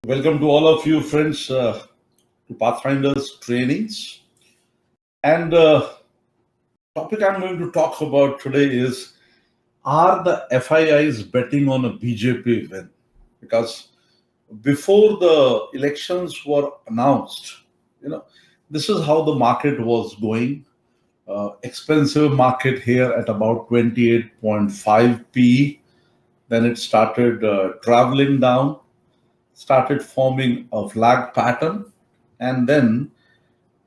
Welcome to all of you friends to Pathfinder's trainings. And topic I'm going to talk about today is, are the FIIs betting on a BJP win? Because before the elections were announced, this is how the market was going. Expensive market here at about 28.5 PE. Then it started traveling down, started forming a flag pattern, and then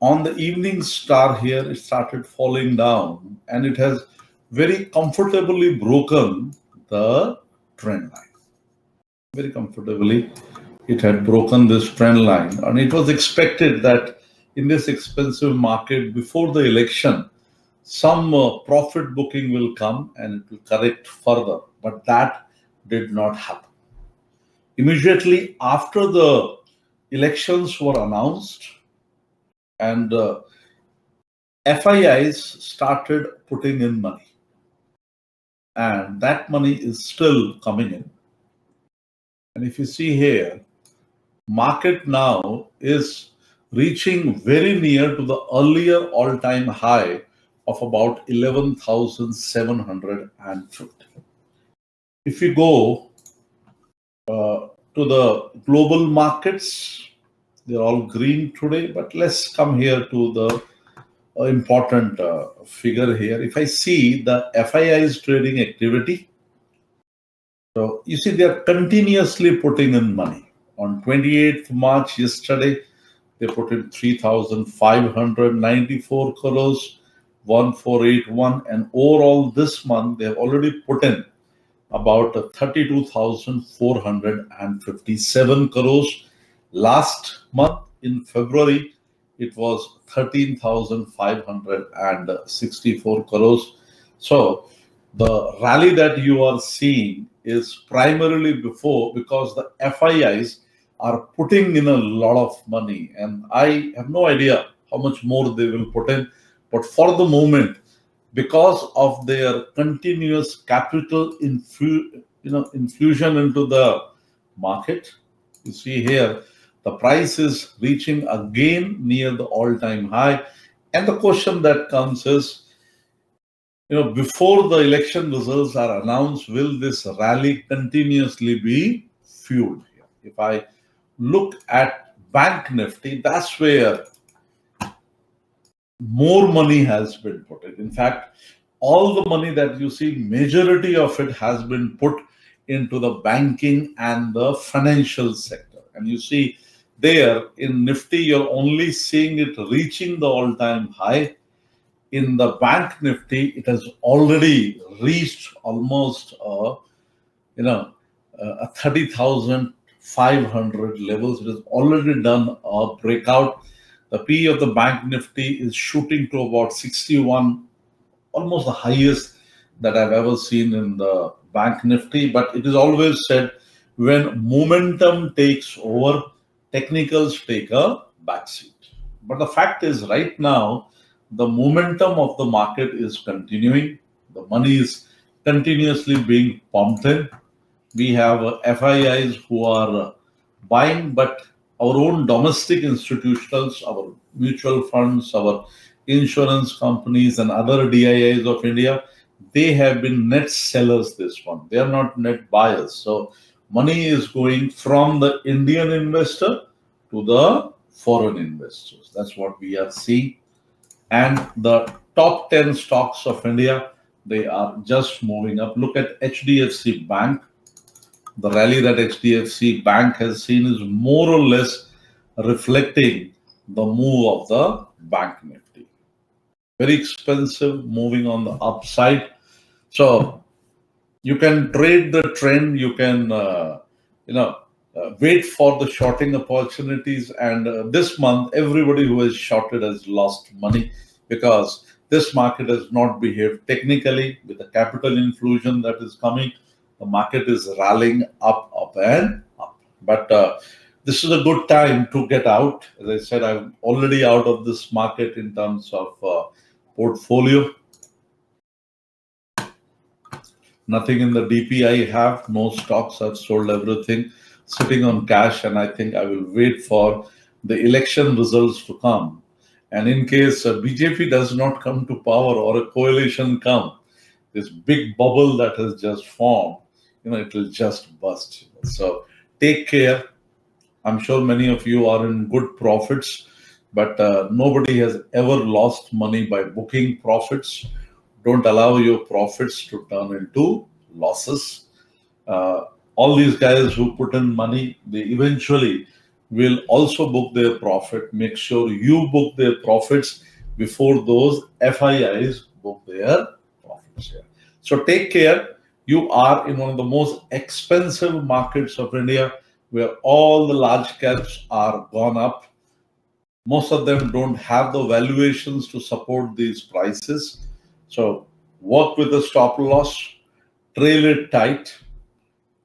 on the evening star here it started falling down, and it has very comfortably broken the trend line. Very comfortably it had broken this trend line, and it was expected that in this expensive market before the election some profit booking will come and it will correct further, but that did not happen. Immediately after the elections were announced and FIIs started putting in money, and that money is still coming in. And if you see here, market now is reaching very near to the earlier all-time high of about 11,750. If you go to the global markets, they're all green today, but let's come here to the important figure here. If I see the FII's trading activity, so you see they're continuously putting in money. On 28th March, yesterday, they put in 3,594 crores, 1,481, and overall this month they have already put in about 32,457 crores. Last month in February, it was 13,564 crores. So the rally that you are seeing is primarily because the FIIs are putting in a lot of money, and I have no idea how much more they will put in, but for the moment, because of their continuous capital infusion into the market, you see here the price is reaching again near the all-time high. And the question that comes is, before the election results are announced, will this rally continuously be fueled here? If I look at Bank Nifty, that's where more money has been put in. In fact, all the money that you see, majority of it has been put into the banking and the financial sector. And you see there in Nifty, you're only seeing it reaching the all-time high. In the Bank Nifty, it has already reached almost a 30,500 levels. It has already done a breakout. The PE of the Bank Nifty is shooting to about 61, almost the highest that I've ever seen in the Bank Nifty. But it is always said, when momentum takes over, technicals take a backseat. But the fact is, right now, the momentum of the market is continuing. The money is continuously being pumped in. We have FIIs who are buying, but our own domestic institutionals, our mutual funds, our insurance companies and other DIIs of India, they have been net sellers this one. They are not net buyers. So money is going from the Indian investor to the foreign investors. That's what we are seeing. And the top 10 stocks of India, they are just moving up. Look at HDFC Bank. The rally that HDFC Bank has seen is more or less reflecting the move of the Bank Nifty. Very expensive, moving on the upside. So you can trade the trend. You can, wait for the shorting opportunities. And this month, everybody who has shorted has lost money, because this market has not behaved technically with the capital infusion that is coming. The market is rallying up and up. But this is a good time to get out. As I said, I'm already out of this market in terms of portfolio. Nothing in the DP I have, no stocks, I've sold everything. sitting on cash, and I think I will wait for the election results to come. And in case BJP does not come to power or a coalition come, this big bubble that has just formed, it will just burst. So take care. I'm sure many of you are in good profits, but nobody has ever lost money by booking profits. Don't allow your profits to turn into losses. All these guys who put in money, they eventually will also book their profit. Make sure you book their profits before those FIIs book their profits. So take care. You are in one of the most expensive markets of India, where all the large caps are gone up. Most of them don't have the valuations to support these prices. So work with the stop loss, trail it tight,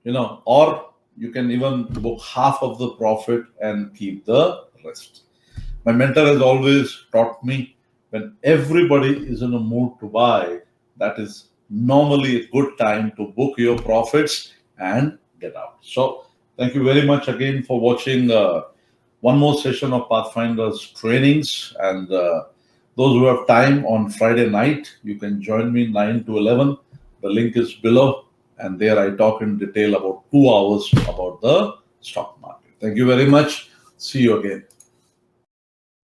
or you can even book half of the profit and keep the rest. My mentor has always taught me, when everybody is in a mood to buy, that is normally a good time to book your profits and get out. So thank you very much again for watching one more session of Pathfinder's trainings. And those who have time on Friday night, you can join me 9 to 11. The link is below. And there I talk in detail about 2 hours about the stock market. Thank you very much. See you again.